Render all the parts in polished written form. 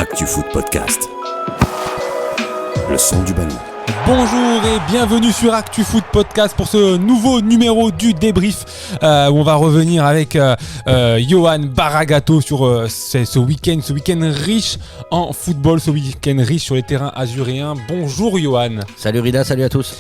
Actu Foot Podcast. Le son du ballon. Bonjour et bienvenue sur Actu Foot Podcast pour ce nouveau numéro du débrief où on va revenir avec Johan Baragato sur ce week-end riche en football, ce week-end riche sur les terrains azuréens. Bonjour Johan. Salut Rida, salut à tous.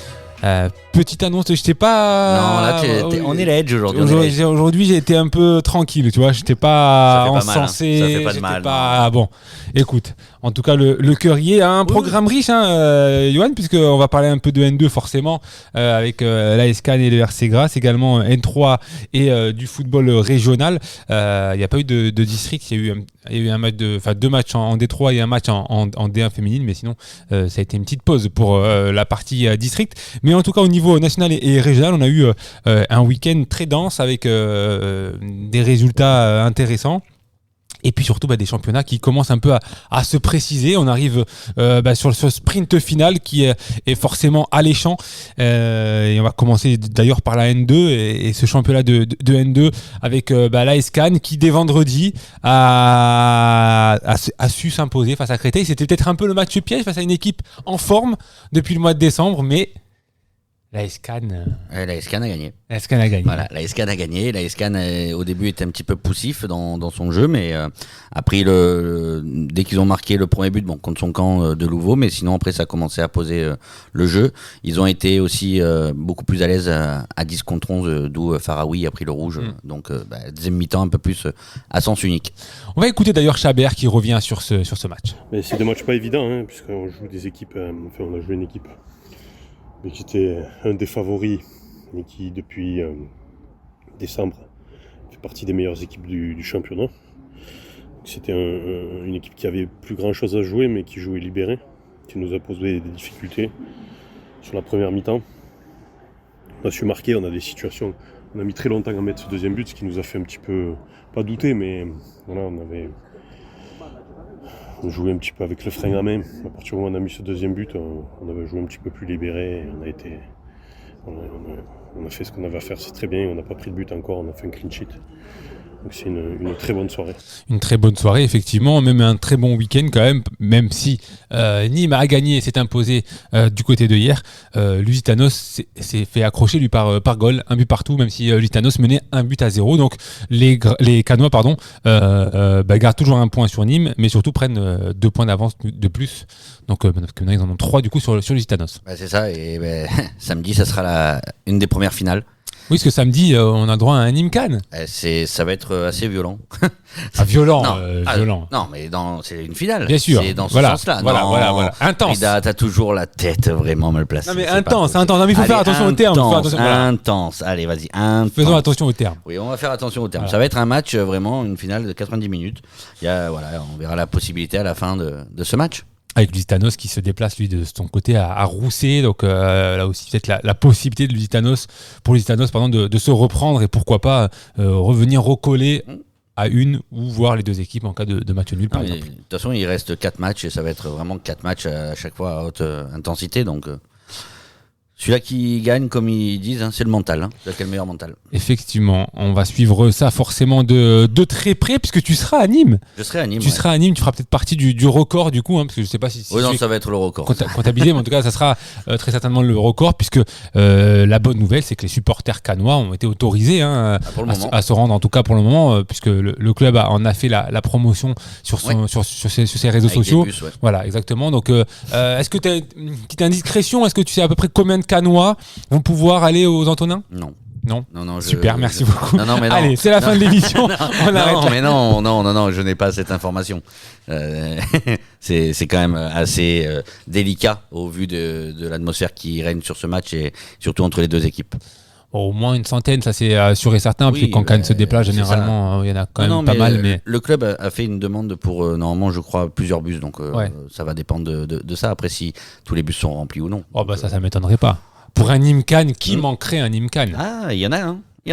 Petite annonce, je t'ai pas... Non, là, on est l'edge aujourd'hui. Aujourd'hui, j'ai été un peu tranquille, tu vois. Je t'ai pas encensé. Ça fait pas de mal. Bon, écoute, en tout cas, le cœur y est. Un programme riche, Johan, puisqu'on va parler un peu de N2 forcément, avec l'AS Cannes et le RC Grasse, également N3 et du football régional. Il n'y a pas eu de district, il y a eu un match deux matchs en D3 et un match en D1 féminine, mais sinon, ça a été une petite pause pour la partie district. Mais en tout cas, au niveau national et régional, on a eu un week-end très dense avec des résultats intéressants. Et puis surtout des championnats qui commencent un peu à se préciser. On arrive sur ce sprint final qui est forcément alléchant. Et on va commencer d'ailleurs par la N2 et ce championnat de N2 avec l'AS Cannes qui dès vendredi a su s'imposer face à Créteil. C'était peut-être un peu le match piège face à une équipe en forme depuis le mois de décembre, mais l'AS Cannes a gagné. L'AS Cannes a gagné. Voilà, l'AS Cannes a gagné. L'AS Cannes au début était un petit peu poussif dans son jeu, mais après dès qu'ils ont marqué le premier but, contre son camp de Louveau, mais sinon après ça a commencé à poser le jeu. Ils ont été aussi beaucoup plus à l'aise à 10 contre 11, d'où Faraoui a pris le rouge. Donc deuxième mi-temps un peu plus à sens unique. On va écouter d'ailleurs Chabert qui revient sur ce match. Mais c'est des matchs pas évidents, puisqu'on joue des équipes. On a joué une équipe mais qui était un des favoris et qui depuis décembre fait partie des meilleures équipes du championnat. C'était une équipe qui avait plus grand chose à jouer mais qui jouait libéré, qui nous a posé des difficultés sur la première mi-temps. On a su marquer, on a des situations, on a mis très longtemps à mettre ce deuxième but, ce qui nous a fait un petit peu, pas douter, mais voilà, on jouait un petit peu avec le frein à main. À partir du moment où on a mis ce deuxième but, on avait joué un petit peu plus libéré. Et on a fait ce qu'on avait à faire, c'est très bien. On n'a pas pris de but encore, on a fait un clean sheet. Donc c'est une très bonne soirée. Une très bonne soirée, effectivement, même un très bon week-end quand même si Nîmes a gagné et s'est imposé du côté de hier. Lusitanos s'est fait accrocher lui par goal, un but partout, même si Lusitanos menait 1-0. Donc les Cannois gardent toujours un point sur Nîmes, mais surtout prennent 2 points d'avance de plus. Donc maintenant ils en ont 3 du coup sur Lusitanos. C'est ça, et samedi ça sera une des premières finales. Oui, parce que samedi, on a droit à un Nîmes-Cannes. Ça va être assez violent. Violent. Non, mais c'est une finale. Bien sûr. C'est dans ce sens-là. Voilà. Intense. T'as toujours la tête vraiment mal placée. Non, mais intense. Non, mais il faut faire attention au terme. Intense. Allez, vas-y. Intense. Faisons attention au terme. Oui, on va faire attention au terme. Voilà. Ça va être un match, vraiment, une finale de 90 minutes. On verra la possibilité à la fin de ce match. Avec Lusitanos qui se déplace lui de son côté à Rousset, donc là aussi peut-être la possibilité de Lusitanos de se reprendre et pourquoi pas revenir recoller à une ou voir les deux équipes en cas de match nul par exemple. De toute façon il reste 4 matchs et ça va être vraiment 4 matchs à chaque fois à haute intensité, donc celui-là qui gagne, comme ils disent, c'est le mental. C'est le meilleur mental. Effectivement, on va suivre ça forcément de très près, puisque tu seras à Nîmes. Je serai à Nîmes. Tu seras à Nîmes, tu feras peut-être partie du record du coup, parce que je ne sais pas si oui, non, ça va être le record. Comptabilisé, mais en tout cas, ça sera très certainement le record, puisque la bonne nouvelle, c'est que les supporters cannois ont été autorisés à se rendre, en tout cas pour le moment, puisque le club en a fait la promotion sur ses réseaux sociaux. Bus, ouais. Voilà, exactement. Donc, est-ce que tu as une petite indiscrétion? Est-ce que tu sais à peu près combien de Cannois vont pouvoir aller aux Antonins? Non. Super, merci beaucoup. Non, allez, c'est la fin de l'émission. Non, je n'ai pas cette information. C'est quand même assez délicat au vu de l'atmosphère qui règne sur ce match et surtout entre les deux équipes. Au moins une centaine, ça c'est sûr et certain, puis quand Cannes se déplace, généralement, il y en a quand même pas mal. Mais le club a fait une demande pour, normalement, je crois, plusieurs bus, donc ça va dépendre de ça, après si tous les bus sont remplis ou non. Ça m'étonnerait pas. Pour un Nîmes-Cannes, qui manquerait un Nîmes-Cannes? Il y en a, Il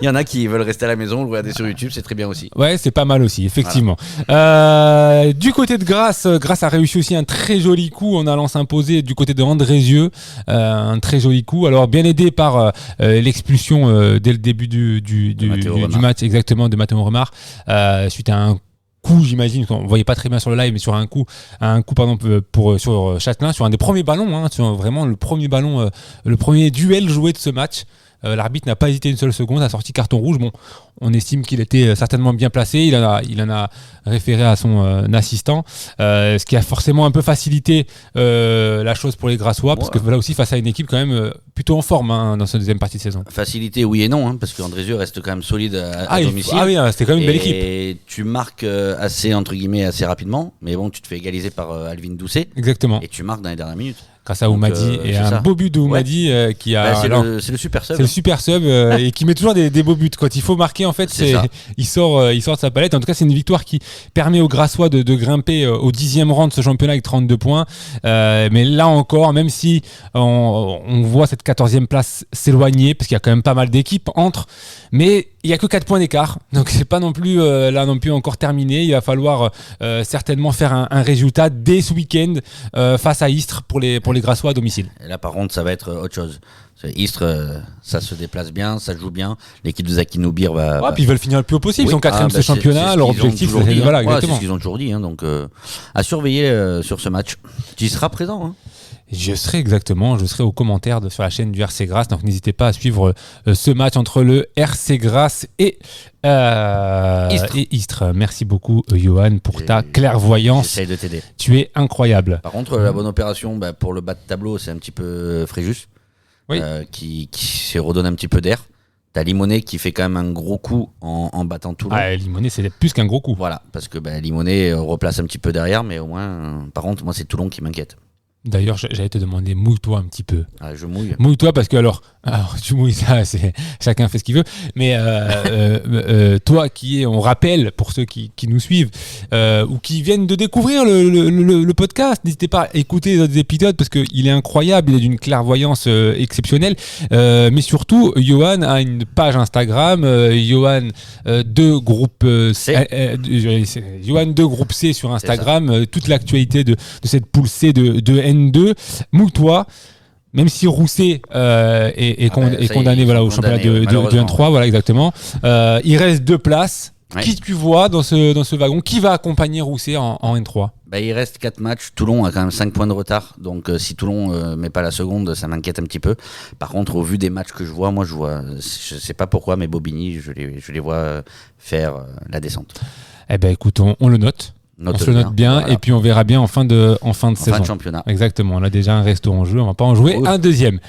y en a qui veulent rester à la maison, le regarder sur YouTube, c'est très bien aussi. Ouais, c'est pas mal aussi, effectivement. Voilà. Du côté de Grasse a réussi aussi un très joli coup en allant s'imposer du côté de Andrézieux. Un très joli coup. Alors, bien aidé par l'expulsion dès le début du match, exactement, de Mathéo Remard, suite à un coup, j'imagine, qu'on voyait pas très bien sur le live, mais sur un coup pardon, sur Châtelain, sur un des premiers ballons, hein, sur vraiment le premier ballon, le premier duel joué de ce match. L'arbitre n'a pas hésité une seule seconde, a sorti carton rouge. Bon, on estime qu'il était certainement bien placé. Il en a référé à son assistant, ce qui a forcément un peu facilité la chose pour les Grassois, parce que là aussi face à une équipe quand même plutôt en forme hein, dans cette deuxième partie de saison. Facilité, oui et non, hein, parce qu'Andrézieux reste quand même solide à domicile. Ah oui, c'était quand même une belle équipe. Et tu marques assez rapidement, mais bon, tu te fais égaliser par Alvin Doucet. Exactement. Et tu marques dans les dernières minutes. Grâce à Oumadi et un beau but de Oumadi qui a. C'est le super sub. C'est le super sub et qui met toujours des beaux buts. Quand il faut marquer, en fait, il sort de sa palette. En tout cas, c'est une victoire qui permet aux Grassois de grimper au 10e rang de ce championnat avec 32 points. Mais là encore, même si on voit cette 14e place s'éloigner, parce qu'il y a quand même pas mal d'équipes entre, mais il n'y a que 4 points d'écart. Donc, c'est pas non plus là non plus encore terminé. Il va falloir certainement faire un résultat dès ce week-end face à Istres pour les Grassois à domicile. Et là, par contre, ça va être autre chose. Istres, ça se déplace bien, ça joue bien. L'équipe de Zaki Noubir va. Puis ils veulent finir le plus haut possible. Ils sont 4e de ce championnat. Leur objectif, c'est voilà, c'est ce qu'ils ont toujours dit. Hein, donc, à surveiller sur ce match. Tu y seras présent. Hein. Je serai aux commentaires sur la chaîne du RC Grasse, donc n'hésitez pas à suivre ce match entre le RC Grasse et Istres. Merci beaucoup Johan pour ta clairvoyance. J'essaye de t'aider. Tu es incroyable. Par contre, la bonne opération pour le bas de tableau, c'est un petit peu Fréjus, qui se redonne un petit peu d'air. T'as Limonet qui fait quand même un gros coup en battant Toulon. Limonet, c'est plus qu'un gros coup. Voilà, parce que Limonet replace un petit peu derrière, mais au moins, par contre, moi c'est Toulon qui m'inquiète. D'ailleurs, j'allais te demander, mouille-toi un petit peu. Je mouille. Mouille-toi parce que alors tu mouilles, ça, c'est chacun fait ce qu'il veut. Mais toi on rappelle pour ceux qui nous suivent ou qui viennent de découvrir le podcast, n'hésitez pas à écouter les autres épisodes parce qu'il est incroyable, il est d'une clairvoyance exceptionnelle. Mais surtout, Johan a une page Instagram, Johan de groupe C. Johan de groupe C sur Instagram. Toute l'actualité de cette poule C de N2. Mouille-toi. Même si Rousset est condamné au championnat de N3, voilà exactement. Il reste 2 places. Ouais. Qui tu vois dans ce wagon? Qui va accompagner Rousset en N3? Il reste 4 matchs. Toulon a quand même 5 points de retard. Donc si Toulon met pas la seconde, ça m'inquiète un petit peu. Par contre, au vu des matchs que je vois, je sais pas pourquoi, mais Bobigny, je les vois faire la descente. Écoute, on le note. On se le note bien, voilà. Et puis on verra bien en fin de saison. Fin de championnat. Exactement. On a déjà un resto en jeu, on va pas en jouer un deuxième.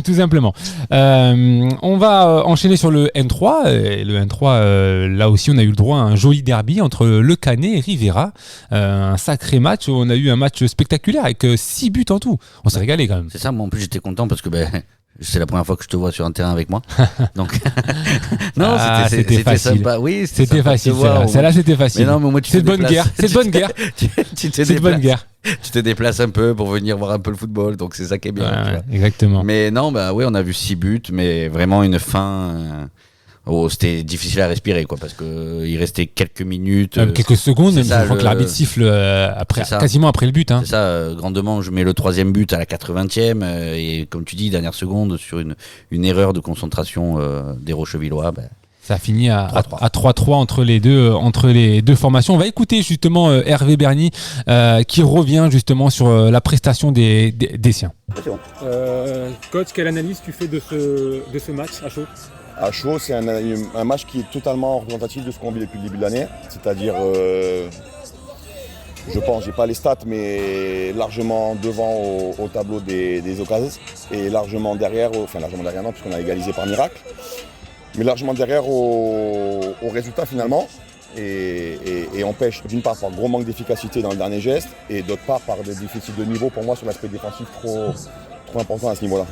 Tout simplement. On va enchaîner sur le N3. Et le N3, là aussi, on a eu le droit à un joli derby entre Le Canet et Rivera. Un sacré match. On a eu un match spectaculaire avec 6 buts en tout. On s'est régalé quand même. C'est ça. Moi, en plus, j'étais content parce que c'est la première fois que je te vois sur un terrain avec moi. Donc non, c'était facile. Sympa. Oui, c'était facile. Celle-là, c'était facile. Mais non, mais moi, c'est de bonne guerre. C'est de bonne guerre. C'est de bonne guerre. Tu te déplaces un peu pour venir voir un peu le football, donc c'est ça qui est bien. Exactement. Mais non, on a vu 6 buts, mais vraiment une fin. C'était difficile à respirer, parce que il restait quelques minutes. Quelques secondes, même je crois que l'arbitre siffle quasiment après le but. Hein. C'est ça, grandement, je mets le 3e but à la 80e, et comme tu dis, dernière seconde, sur une erreur de concentration des Rochevillois. Ça a fini à 3-3 entre les deux formations. On va écouter justement Hervé Berny qui revient justement sur la prestation des siens. Coach, quelle analyse tu fais de ce match à chaud? À chaud, c'est un match qui est totalement représentatif de ce qu'on vit depuis le début de l'année. C'est-à-dire, je pense, j'ai pas les stats, mais largement devant au tableau des occasions et largement derrière non, puisqu'on a égalisé par miracle, mais largement derrière au résultat finalement. Et on pêche d'une part par gros manque d'efficacité dans le dernier geste et d'autre part par des déficits de niveau pour moi sur l'aspect défensif trop important à ce niveau-là.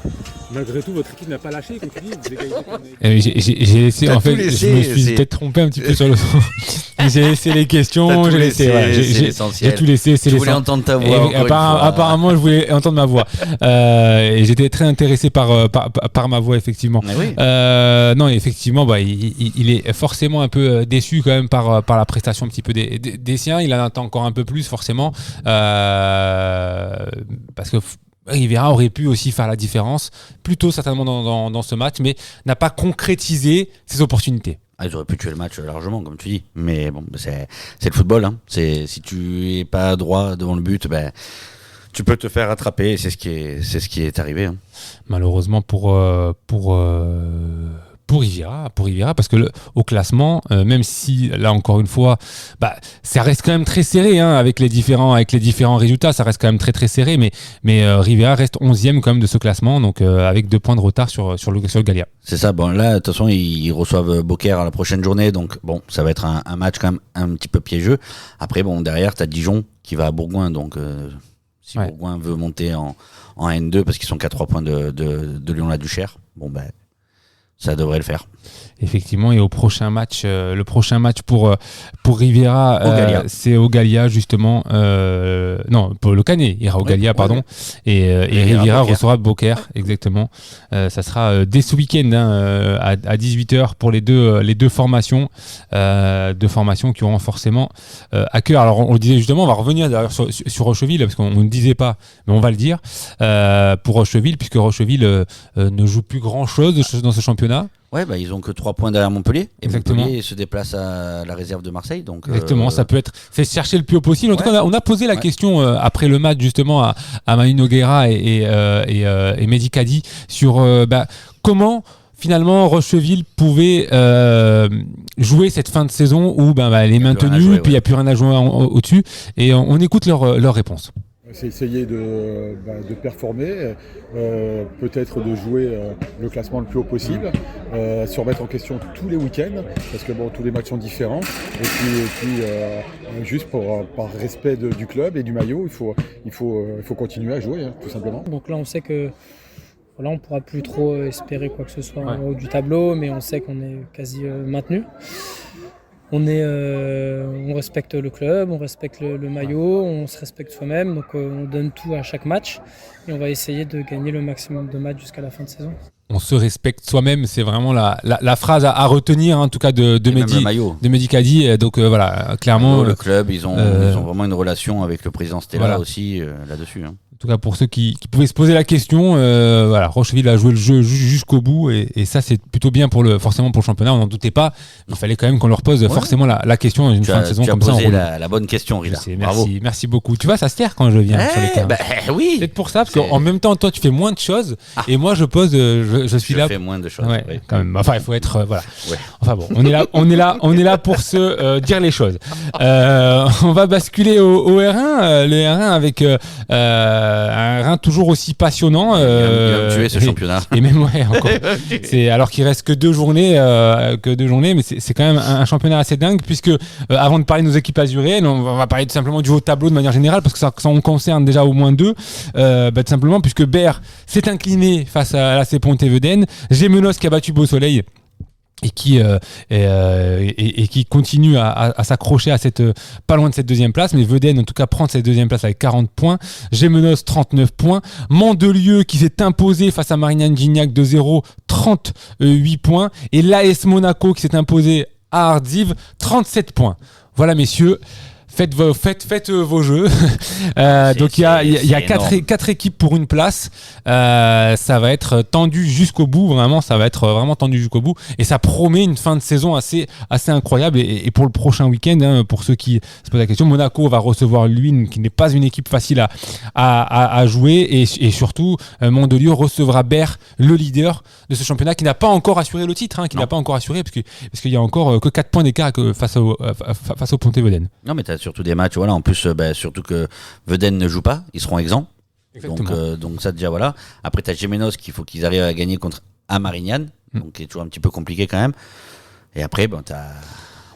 Malgré tout, votre équipe n'a pas lâché, comme tu dis, vous j'ai laissé, en fait, je me suis peut-être trompé un petit peu sur le son. J'ai laissé les questions, j'ai laissé, j'ai tout laissé. Je voulais entendre ta voix. Apparemment, je voulais entendre ma voix. Et j'étais très intéressé par ma voix, effectivement. Oui. Non, effectivement, il est forcément un peu déçu quand même par la prestation un petit peu des siens. Il en attend encore un peu plus, forcément. Parce que Rivera aurait pu aussi faire la différence, plutôt certainement dans ce match, mais n'a pas concrétisé ses opportunités. Ah, ils auraient pu tuer le match largement, comme tu dis. Mais bon, c'est le football. Hein. Si tu es pas droit devant le but, tu peux te faire attraper. Et c'est ce qui est arrivé. Hein. Malheureusement pour Riviera, parce que au classement, même si là encore une fois, ça reste quand même très serré, hein, avec les différents résultats, ça reste quand même très très serré, mais Riviera reste 11e quand même de ce classement, donc avec 2 points de retard sur le Gallia. C'est ça. Bon, là, de toute façon, ils reçoivent Beaucaire à la prochaine journée, donc bon, ça va être un match quand même un petit peu piégeux. Après, bon, derrière, t'as Dijon qui va à Bourgoin, donc si Bourgoin veut monter en N2 parce qu'ils sont qu'à 3 points de Lyon-la-Duchère, bon ça devrait le faire. Effectivement, et le prochain match pour Riviera, c'est au Gallia justement. Non, pour le Canet ira au Gallia, pardon. Et Riviera recevra Beaucaire, exactement. Ça sera dès ce week-end à 18h pour les deux formations. Deux formations qui auront forcément à cœur. Alors on le disait justement, on va revenir d'ailleurs sur Rocheville, parce qu'on ne disait pas, mais on va le dire, pour Rocheville, puisque Rocheville ne joue plus grand-chose dans ce championnat. Ouais, ils ont que 3 points derrière Montpellier. Et exactement. Montpellier se déplace à la réserve de Marseille. Donc, exactement, ça peut être fait chercher le plus haut possible. En tout cas, on a posé la question après le match justement à Manu Nogueira et Mehdi Kadi sur comment finalement Rocheville pouvait jouer cette fin de saison où elle est maintenue, puis il n'y a plus rien à jouer au-dessus. Et on écoute leur réponse. C'est essayer de performer, peut-être de jouer le classement le plus haut possible, se remettre en question tous les week-ends, parce que tous les matchs sont différents. Et puis juste par respect du club et du maillot, il faut continuer à jouer, tout simplement. Donc là, on sait que on ne pourra plus trop espérer quoi que ce soit en haut du tableau, mais on sait qu'on est quasi maintenu. On respecte le club, on respecte le maillot, on se respecte soi-même, donc on donne tout à chaque match et on va essayer de gagner le maximum de matchs jusqu'à la fin de saison. On se respecte soi-même, c'est vraiment la phrase à retenir, en tout cas de Mehdi Kadi. Donc voilà, clairement. Le club, ils ont vraiment une relation avec le président Stella aussi là-dessus. Hein. En tout cas, pour ceux qui pouvaient se poser la question, Rocheville a joué le jeu jusqu'au bout et ça, c'est plutôt bien forcément pour le championnat. On n'en doutait pas. Il fallait quand même qu'on leur pose forcément la question dans une fin de saison comme ça. Tu as posé la bonne question, Rila. Merci beaucoup. Tu vois, ça se terre quand je viens sur les terrains. Oui. C'est pour ça, parce qu'en même temps, toi, tu fais moins de choses et moi, je pose. Je suis là. Je fais moins de choses. Ouais, quand même. Enfin, il faut être voilà. Ouais. Enfin bon, on est là pour se dire les choses. On va basculer au R1, le R1 avec un Rhin toujours aussi passionnant. Il va me tuer ce championnat. Et même encore. C'est alors qu'il reste que 2 journées, mais c'est quand même un championnat assez dingue, puisque avant de parler de nos équipes azuréennes, on va parler tout simplement du haut tableau de manière générale, parce que ça en concerne déjà au moins 2. Tout simplement puisque Berre s'est incliné face à l'AC Pont-Évedenne, Gémenos qui a battu Beau Soleil. Et qui continue à s'accrocher à pas loin de cette 2e place, mais Vedène en tout cas prend cette 2e place avec 40 points, Gémenos 39 points, Mandelieu qui s'est imposé face à Marignane Gignac 2-0, 38 points, et l'AS Monaco qui s'est imposé à Ardiv 37 points. Voilà messieurs, faites vos jeux. Donc il y a 4 équipes pour une place. Ça va être tendu jusqu'au bout, vraiment. Ça va être vraiment tendu jusqu'au bout. Et ça promet une fin de saison assez incroyable. Et pour le prochain week-end, pour ceux qui se posent la question, Monaco va recevoir Luynes, qui n'est pas une équipe facile à jouer. Et surtout, Mandelieu recevra Berre, le leader de ce championnat, qui n'a pas encore assuré le titre, n'a pas encore assuré, parce qu'il y a encore que 4 points d'écart face au Pont-Évedenne. Non, mais t'as surtout des matchs, en plus, surtout que Vedène ne joue pas, ils seront exempts. Donc ça déjà voilà. Après t'as Gémenos qu'il faut qu'ils arrivent à gagner contre Marignane, donc qui est toujours un petit peu compliqué quand même. Et après t'as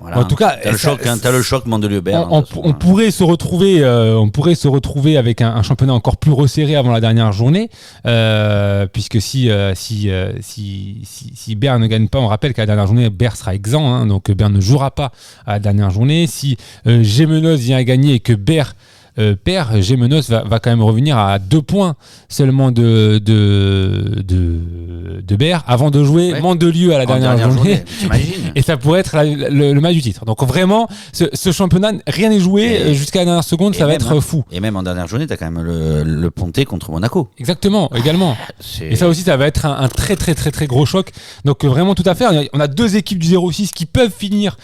en tout cas, t'as le choc Mandelieu-Berre. On pourrait se retrouver avec un championnat encore plus resserré avant la dernière journée, puisque si Berre ne gagne pas, on rappelle qu'à la dernière journée, Berre sera exempt, donc Berre ne jouera pas à la dernière journée. Si Gémenos vient à gagner et que Berre perd, Gémenos va quand même revenir à 2 points seulement de Berre avant de jouer Mandelieu à la dernière journée. Et ça pourrait être le match du titre. Donc vraiment, ce championnat, rien n'est joué jusqu'à la dernière seconde, ça va être fou. Et même en dernière journée, tu as quand même le Ponté contre Monaco. Exactement, également. Et ça aussi, ça va être un très très très très gros choc. Donc vraiment tout à fait. On a 2 équipes du 0-6 qui peuvent finir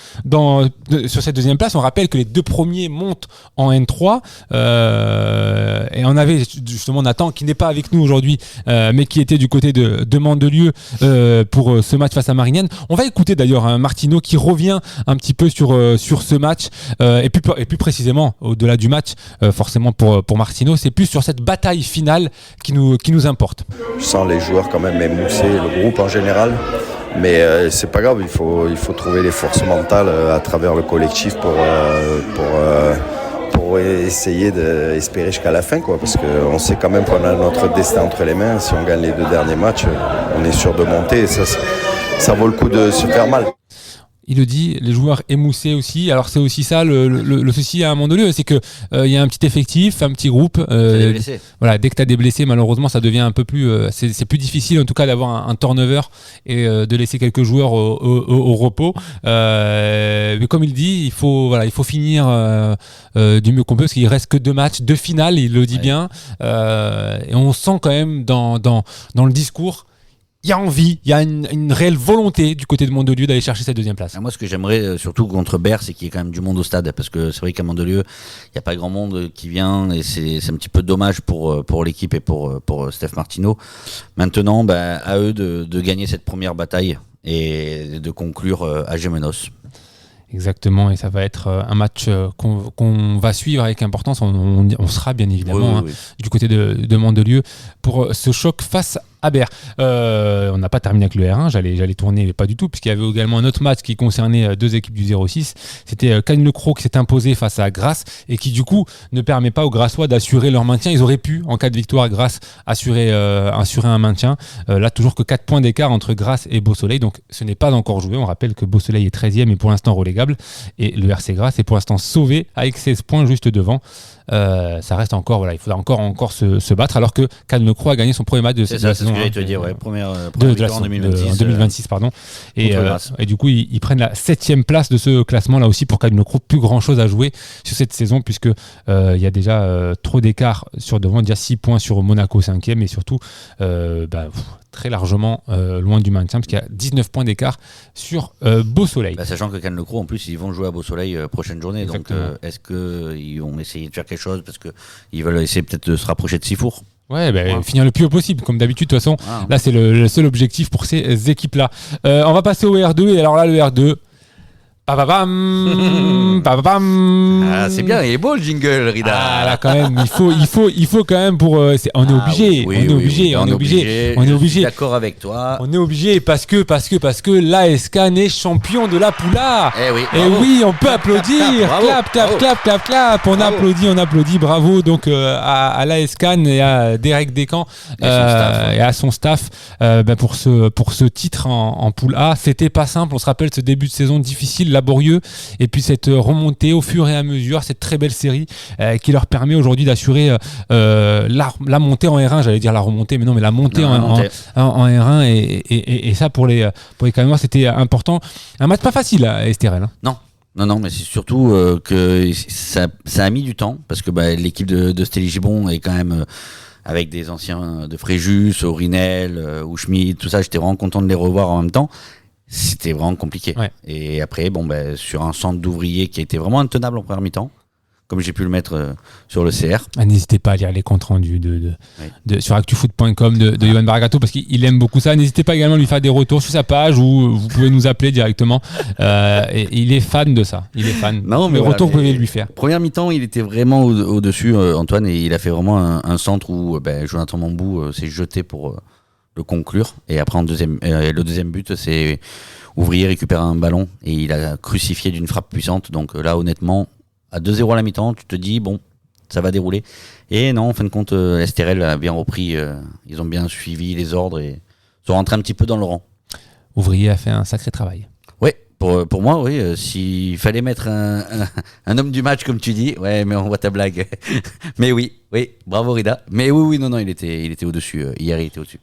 sur cette deuxième place. On rappelle que les 2 premiers montent en N3. Et on avait justement Nathan qui n'est pas avec nous aujourd'hui, mais qui était du côté de Mandelieu pour ce match face à Marignane. On va écouter d'ailleurs Martino qui revient un petit peu sur ce match et plus précisément au-delà du match, forcément pour Martino, c'est plus sur cette bataille finale qui nous importe. Je sens les joueurs quand même émousser, le groupe en général. Mais c'est pas grave, il faut trouver les forces mentales à travers le collectif pour essayer d'espérer jusqu'à la fin, quoi, parce qu'on sait quand même qu'on a notre destin entre les mains. Si on gagne les 2 derniers matchs, on est sûr de monter et ça vaut le coup de se faire mal. Il le dit, les joueurs émoussés aussi. Alors c'est aussi ça le souci à Mandelieu, c'est que il y a un petit effectif, un petit groupe. Voilà, dès que tu as des blessés, malheureusement, ça devient un peu plus. C'est plus difficile en tout cas d'avoir un turnover et de laisser quelques joueurs au repos. Mais comme il dit, il faut finir du mieux qu'on peut parce qu'il reste que 2 matchs, 2 finales. Il le dit bien. Et on sent quand même dans le discours. Il y a envie, il y a une réelle volonté du côté de Mandelieu d'aller chercher cette 2e place. Moi, ce que j'aimerais surtout contre Berre, c'est qu'il y ait quand même du monde au stade, parce que c'est vrai qu'à Mandelieu, il n'y a pas grand monde qui vient, et c'est un petit peu dommage pour l'équipe et pour Steph Martino. Maintenant, à eux de gagner cette première bataille et de conclure à Gémenos. Exactement, et ça va être un match qu'on va suivre avec importance. On sera bien évidemment du côté de Mandelieu pour ce choc face à Berre. On n'a pas terminé avec le R1, j'allais tourner, mais pas du tout, puisqu'il y avait également un autre match qui concernait 2 équipes du 0-6. C'était Cagnes-le-Croc qui s'est imposé face à Grasse et qui du coup ne permet pas aux Grassois d'assurer leur maintien. Ils auraient pu, en cas de victoire, Grasse assurer un maintien. Là, toujours que 4 points d'écart entre Grasse et Beau-Soleil, donc ce n'est pas encore joué. On rappelle que Beau-Soleil est 13e et pour l'instant relégable, et le RC Grasse est pour l'instant sauvé avec 16 points juste devant. Ça reste encore, il faudra encore se battre, alors que Cagnes-le-Croc a gagné son premier match de cette saison. Je vais te dire, première victoire en 2026, pardon. Et du coup, ils prennent la 7e place de ce classement là aussi pour Cagnes-le-Croc. Plus grand chose à jouer sur cette saison, puisque il y a déjà trop d'écart sur devant, déjà 6 points sur Monaco 5e, et surtout très largement loin du maintien, parce qu'il y a 19 points d'écart sur Beau-Soleil. Sachant que Cagnes-le-Croc, en plus, ils vont jouer à Beau-Soleil prochaine journée. Exactement. Donc est-ce qu'ils vont essayer de faire quelque chose, parce qu'ils veulent essayer peut-être de se rapprocher de Sifour? Finir le plus haut possible, comme d'habitude. De toute façon, là, c'est le seul objectif pour ces équipes-là. On va passer au R2, et alors là, le R2... Papapam. Ah, c'est bien, il est beau le jingle, Rida. Ah là quand même, il faut quand même pour on est obligé. Je suis d'accord avec toi. On est obligé parce que l'AS Cannes est champion de la Poula. Oui, on peut applaudir. Clap. On applaudit. Bravo donc à l'AS Cannes et à Derek Descamps et à son staff pour ce titre en Poule A. C'était pas simple. On se rappelle ce début de saison difficile, laborieux, et puis cette remontée au fur et à mesure, cette très belle série qui leur permet aujourd'hui d'assurer la montée en R1, j'allais dire la remontée, mais non, mais la montée en R1, et ça pour les Cannois, c'était important. Un match pas facile à Estérel. Non, mais c'est surtout que ça a mis du temps, parce que l'équipe de Stélie Gibon est quand même avec des anciens de Fréjus, Aurinel, ou Schmidt, tout ça, j'étais vraiment content de les revoir en même temps. C'était vraiment compliqué. Et après, sur un centre d'ouvriers qui a été vraiment intenable en première mi-temps, comme j'ai pu le mettre sur le CR. N'hésitez pas à lire les comptes rendus sur actufoot.com de Yohan Baragato, parce qu'il aime beaucoup ça. N'hésitez pas également à lui faire des retours sur sa page, ou vous pouvez nous appeler directement. Et il est fan de ça. Il est fan. Non, mais les retours, vous pouvez lui faire. Première mi-temps, il était vraiment au-dessus, Antoine, et il a fait vraiment un centre où Jonathan Mambou s'est jeté pour le conclure. Et après, le deuxième but, c'est Ouvrier récupère un ballon et il a crucifié d'une frappe puissante. Donc là, honnêtement, à 2-0 à la mi-temps, tu te dis, bon, ça va dérouler. Et non, en fin de compte, Estérel a bien repris. Ils ont bien suivi les ordres et sont rentrés un petit peu dans le rang. Ouvrier a fait un sacré travail. Ouais, pour moi, oui. S'il fallait mettre un homme du match, comme tu dis, ouais, mais on voit ta blague. Mais oui, bravo Rida. Mais oui, non, il était au-dessus. Hier, il était au-dessus.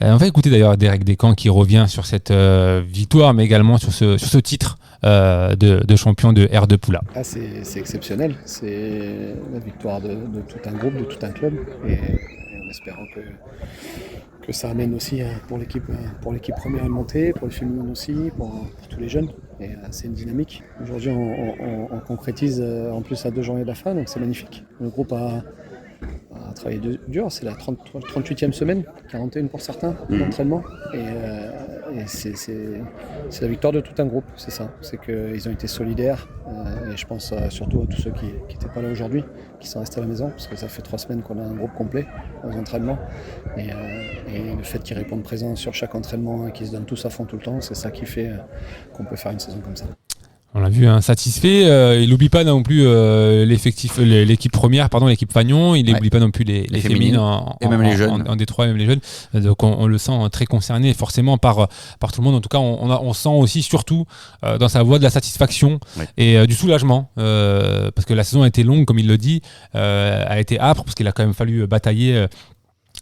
On va écouter d'ailleurs Derek Descamps qui revient sur cette victoire, mais également sur ce titre de champion de R2 Poula. Ah, c'est exceptionnel. C'est la victoire de tout un groupe, de tout un club. Et en espérant que ça amène aussi pour l'équipe première à monter, pour les féminines aussi, pour tous les jeunes. Et c'est une dynamique. Aujourd'hui, on concrétise en plus à 2 journées de la fin, donc c'est magnifique. Le groupe a travaillé dur, c'est la 38e semaine, 41 pour certains d'entraînement. Et c'est la victoire de tout un groupe, c'est ça. C'est qu'ils ont été solidaires. Et je pense surtout à tous ceux qui n'étaient pas là aujourd'hui, qui sont restés à la maison, parce que ça fait 3 semaines qu'on a un groupe complet aux entraînements. Et le fait qu'ils répondent présents sur chaque entraînement et qu'ils se donnent tous à fond tout le temps, c'est ça qui fait qu'on peut faire une saison comme ça. On l'a vu, satisfait. Il n'oublie pas non plus l'effectif, l'équipe première, l'équipe Fagnon. Il n'oublie pas non plus les féminines et même les jeunes. En Détroit, même les jeunes. Donc on le sent très concerné forcément par tout le monde. En tout cas, on sent aussi surtout dans sa voix de la satisfaction et du soulagement. Parce que la saison a été longue, comme il le dit, a été âpre, parce qu'il a quand même fallu batailler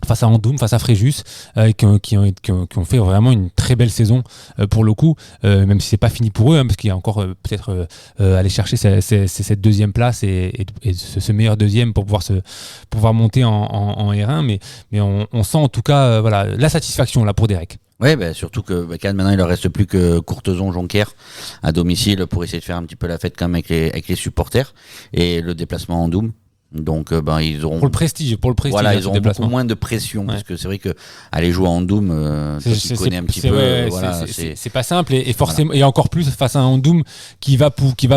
face à Andoum, face à Fréjus, qui ont fait vraiment une très belle saison pour le coup, même si c'est pas fini pour eux, parce qu'il y a encore peut-être aller chercher cette deuxième place et ce meilleur deuxième pour pouvoir monter en R1, mais on sent en tout cas la satisfaction là pour Derek. Oui, surtout que Cannes, maintenant, il ne leur reste plus que Courtezon-Jonquière à domicile pour essayer de faire un petit peu la fête quand même avec les supporters, et le déplacement en Andoum. Donc ils auront pour le prestige voilà, ils auront beaucoup moins de pression, parce que c'est vrai que aller jouer à Andoum, tu connais un petit peu, c'est pas simple, et forcément et encore plus face à un Andoum qui va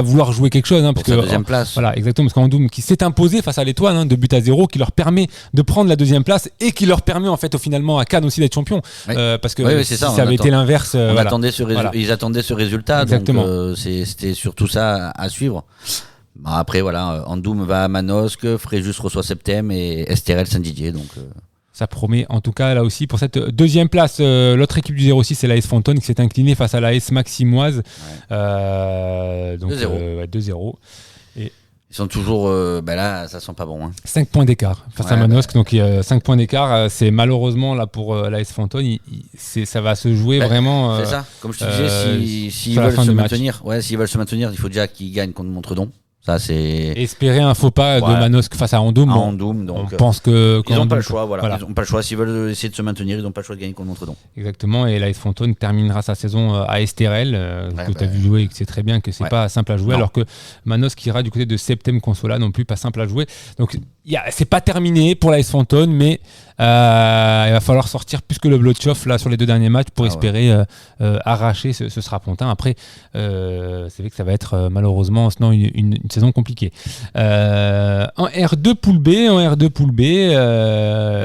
vouloir jouer quelque chose, parce que deuxième place. Voilà, exactement, parce qu'Andoum qui s'est imposé face à l'Étoile, 2-0, qui leur permet de prendre la deuxième place et qui leur permet en fait finalement à Cannes aussi d'être champion, parce que si ça avait été l'inverse, ils attendaient ce résultat. Exactement. Donc c'était surtout ça à suivre. Après Andoum va à Manosque, Fréjus reçoit Septem et Estérel Saint-Didier, donc ça promet en tout cas là aussi pour cette deuxième place. L'autre équipe du 06, c'est l'AS Fontaine qui s'est inclinée face à l'AS Maximoise, donc 2-0. Et ils sont toujours là, ça sent pas bon, 5 points d'écart face à Manosque, donc il y a 5 points d'écart, c'est malheureusement là pour l'AS Fontaine, ça va se jouer vraiment c'est ça, comme je te disais, s'ils veulent se maintenir, s'ils veulent se maintenir, il faut déjà qu'ils gagnent contre Montredon. Ça, c'est espérer un faux pas de Manosque face à Andoum. Donc on pense que ils n'ont pas le choix. Ils n'ont pas le choix. S'ils veulent essayer de se maintenir, ils n'ont pas le choix de gagner contre Montredon. Exactement. Et l'AS Fontaine terminera sa saison à Estérel, que tu as vu jouer et que c'est très bien que c'est pas simple à jouer, alors que Manosque ira du côté de Septem Consola, non plus pas simple à jouer. Donc c'est pas terminé pour l'AS Fontaine, mais il va falloir sortir plus que le Blotchoff là sur les 2 derniers matchs pour espérer arracher ce Strapontin. Après, c'est vrai que ça va être malheureusement sinon une saison compliquée. En R2 Poule B, on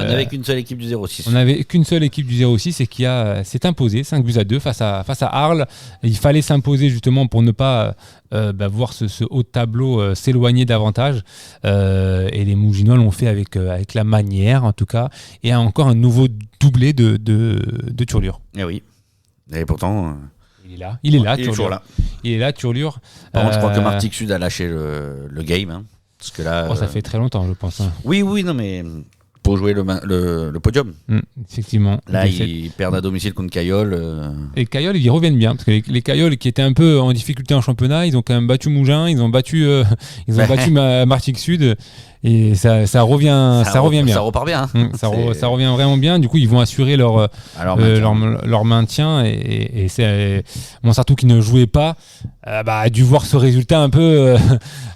n'avait qu'une seule équipe du 06. On n'avait qu'une seule équipe du 06 et qui s'est imposée 5-2 face à Arles. Il fallait s'imposer justement pour ne pas voir ce haut tableau s'éloigner davantage, et les Mouginois l'ont fait avec la manière en tout cas, et encore un nouveau doublé de Turlure. Et oui, et pourtant il est là, Turlure. Il est là, Turlure. Par contre, je crois que Martigues Sud a lâché le game, parce que là ça fait très longtemps, je pense. Oui, non mais pour jouer le podium. Effectivement. Là, ils perdent à domicile contre Cayolle. Et Cayolle, ils y reviennent bien, parce que les Cayolle qui étaient un peu en difficulté en championnat, ils ont quand même battu Mougins, ils ont battu Martigues Sud, et ça revient bien. Ça repart bien. Ça revient vraiment bien. Du coup, ils vont assurer leur maintien, et c'est Montsartou qui ne jouait pas a dû voir ce résultat un peu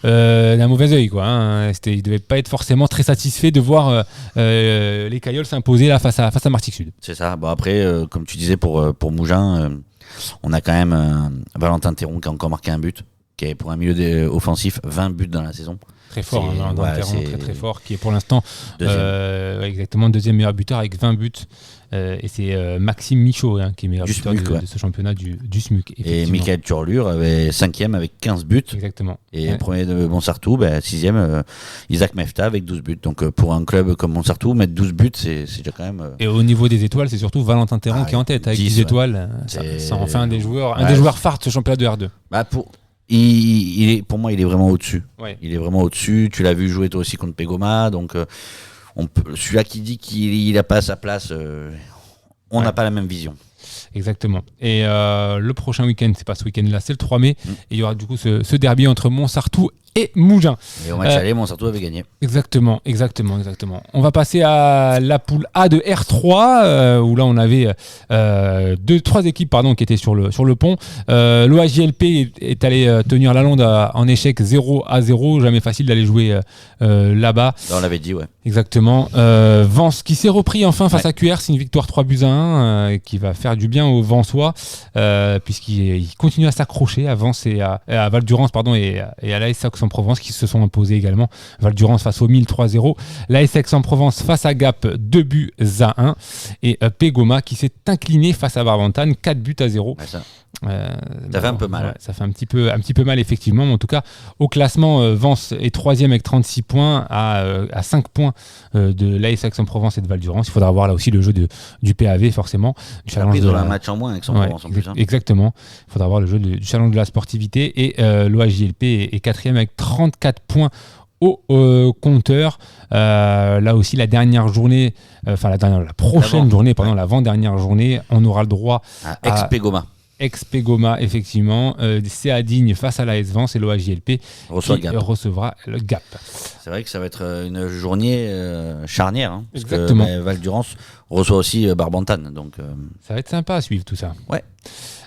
d'un mauvais œil, quoi. Il devait pas être forcément très satisfait de voir les Cayolle s'imposer là face à Martigues Sud. C'est ça. Après, comme tu disais pour Mougins, on a quand même Valentin Théron qui a encore marqué un but. qui est pour un milieu offensif 20 buts dans la saison. Très fort, C'est- dans ouais, le terrain, c'est- très très fort, qui est pour l'instant Deuxième. deuxième meilleur buteur avec 20 buts. Et c'est Maxime Michaud qui est meilleur Du buteur SMUC, ouais. de ce championnat du SMUC. Et effectivement. Michael Turlure avait 5e avec 15 buts. Exactement. Et Ouais. premier de Montsartou, 6e, Isaac Mefta avec 12 buts. Donc pour un club comme Montsartou, mettre 12 buts, c'est déjà quand même... Et au niveau des étoiles, c'est surtout Valentin Terran Ah, qui est en tête avec 10, 10 ouais. étoiles. C'est- Ça en fait un des joueurs, Ouais. phares de ce championnat de R2. Pour moi, il est vraiment au-dessus. Ouais. Il est vraiment au-dessus. Tu l'as vu jouer toi aussi contre Pegoma. Donc celui-là qui dit qu'il n'a pas sa place, on n'a Ouais. pas la même vision. Exactement. Et le prochain week-end, c'est pas ce week-end-là, c'est le 3 mai. Et il y aura du coup ce derby entre Montsartou et Mougins. Et au match aller, Montsartou avait gagné. Exactement. On va passer à la poule A de R3, où là on avait trois équipes qui étaient sur le pont. L'OAJLP est allé tenir Lalonde en échec 0-0. Jamais facile d'aller jouer là-bas. Là, on l'avait dit, ouais. Exactement. Vence qui s'est repris enfin face à QR, c'est une victoire 3-1 qui va faire du bien aux Vensois, puisqu'ils continuent à s'accrocher à Vence et à Val-Durance et à l'AS Aix-en-Provence qui se sont imposés également. Val-Durance face au 1000 3-0, l'AS Aix-en-Provence face à Gap 2-1 et Pegoma qui s'est incliné face à Barbantane 4-0. Ouais, ça fait un peu mal. Ouais, ça fait un petit peu mal effectivement, mais en tout cas au classement Vence est 3e avec 36 points à 5 points de l'AS Aix-en-Provence et de Val-Durance. Il faudra voir là aussi le jeu du PAV forcément. Ils ont un match en moins avec Aix-en-Provence en plus. Exactement. Il faudra voir le jeu du challenge de la sportivité et l'OAJLP est 4e avec 34 points au compteur. Là aussi la dernière journée, la prochaine journée, l'avant-dernière journée, on aura le droit à Ex-Pegoma. Ex-Pegoma, effectivement. C'est à Digne face à l'AS Vence et l'OAJLP recevra le Gap. C'est vrai que ça va être une journée charnière. Parce Exactement. que Val-Durance reçoit aussi Barbantane. Donc, ça va être sympa à suivre tout ça. Ouais.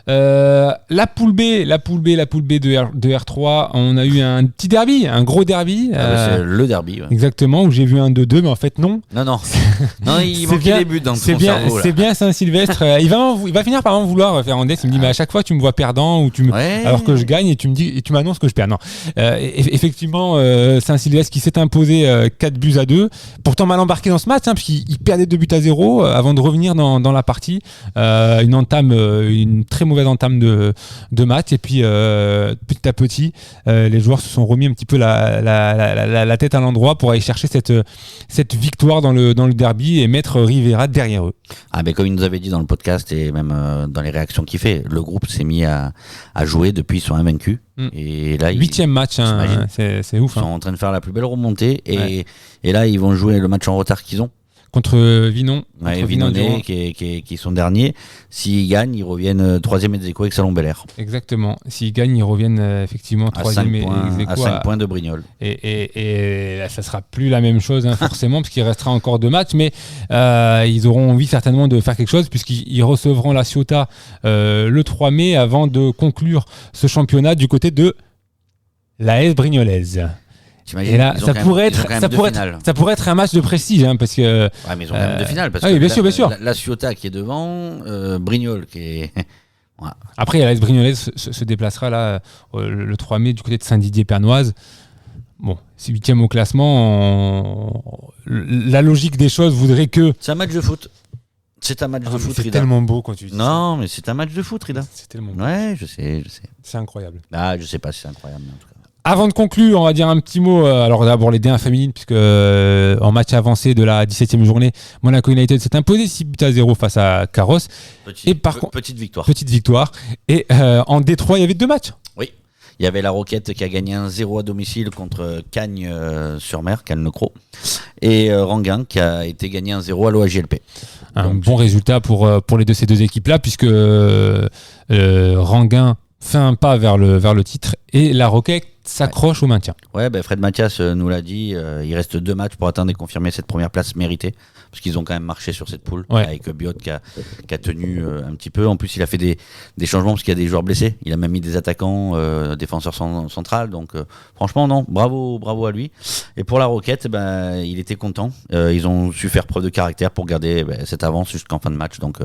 La poule B de R3, on a eu un petit derby, un gros derby. c'est le derby. Ouais. Exactement, où j'ai vu un 2-2, mais en fait non. Non, il manquait des buts dans ton cerveau. C'est bien Saint-Sylvestre. il va finir par en vouloir, Fernandez. Il me dit, mais à chaque fois tu me vois perdant ou alors que je gagne et tu m'annonces que je perds. Non. Effectivement, Saint-Sylvestre qui s'est imposé 4-2. Pourtant mal embarqué dans ce match, puisqu'il perdait 2-0 avant de revenir dans la partie. Une très mauvaise entame de match, et puis petit à petit les joueurs se sont remis un petit peu la tête à l'endroit pour aller chercher cette victoire dans le derby et mettre Rivera derrière eux. Comme il nous avait dit dans le podcast et même dans les réactions qu'il fait, le groupe s'est mis à jouer depuis, ils sont invaincus. Et là, 8e match, c'est ouf. Ils sont en train de faire la plus belle remontée et là ils vont jouer le match en retard qu'ils ont. Contre Vinon. Vinonnet qui sont derniers. S'ils gagnent, ils reviennent 3e ex-aequo avec Salon-Belair. Exactement. S'ils gagnent, ils reviennent effectivement 3e ex-aequo. À 5 points de Brignoles. Et là, ça sera plus la même chose, forcément, parce qu'il restera encore 2 matchs. Mais ils auront envie certainement de faire quelque chose, puisqu'ils recevront la Ciotat le 3 mai avant de conclure ce championnat du côté de l'AS Brignolaise. Et là, ça pourrait être un match de prestige, parce que. Ouais, mais ils ont quand même 2 finales. Parce que bien sûr. La Ciotat qui est devant, Brignoles qui est. Voilà. Après, l'AS Brignolaise se déplacera là le 3 mai du côté de Saint-Didier-Pernoise. Bon, c'est 8e au classement. La logique des choses voudrait que. C'est un match de foot. C'est un match de foot, c'est Rida. tellement beau quand tu dis Non, mais c'est un match de foot, Rida. C'est tellement beau. Ouais, je sais. C'est incroyable. Je sais pas si c'est incroyable, mais en tout cas. Avant de conclure, on va dire un petit mot. Alors d'abord les D1 féminines, puisque en match avancé de la 17e journée, Monaco United s'est imposé 6-0 face à Carros. Petite victoire. Petite victoire. Et en D3, il y avait 2 matchs. Oui. Il y avait la Roquette qui a gagné 1-0 à domicile contre Cagnes-sur-Mer, Cagnes-le-Cros. Et Ranguin qui a été gagné 1-0 à l'OAJLP. Un bon résultat pour ces deux équipes-là, puisque Ranguin fait un pas vers le titre et la Roquette s'accroche au maintien. Ouais, Fred Mathias nous l'a dit, il reste 2 matchs pour atteindre et confirmer cette première place méritée, parce qu'ils ont quand même marché sur cette poule, avec Biot qui a tenu un petit peu. En plus, il a fait des changements parce qu'il y a des joueurs blessés. Il a même mis des attaquants, défenseurs central. Donc franchement, non, bravo à lui. Et pour la Roquette, il était content. Ils ont su faire preuve de caractère pour garder cette avance jusqu'en fin de match. Donc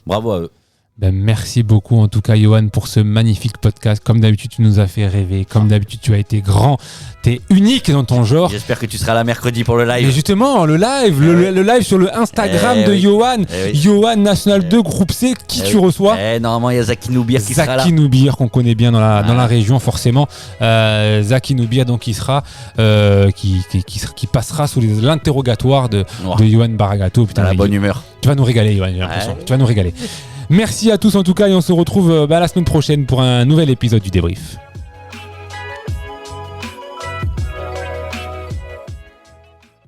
bravo à eux. Ben, merci beaucoup en tout cas Johan pour ce magnifique podcast. Comme d'habitude tu nous as fait rêver, comme d'habitude tu as été grand, t'es unique dans ton genre. J'espère que tu seras là mercredi pour le live. Et justement le live, le live sur le Instagram de Johan, Johan National 2 Groupe C, qui tu reçois normalement il y a Zaki Noubir qui sera là. Zaki Noubir qu'on connaît bien dans la région forcément. Zaki Noubir donc qui sera qui passera sous l'interrogatoire de Johan Baragato. Putain, dans la bonne humeur. Tu vas nous régaler Johan, j'ai l'impression. Tu vas nous régaler. Merci à tous en tout cas et on se retrouve la semaine prochaine pour un nouvel épisode du débrief.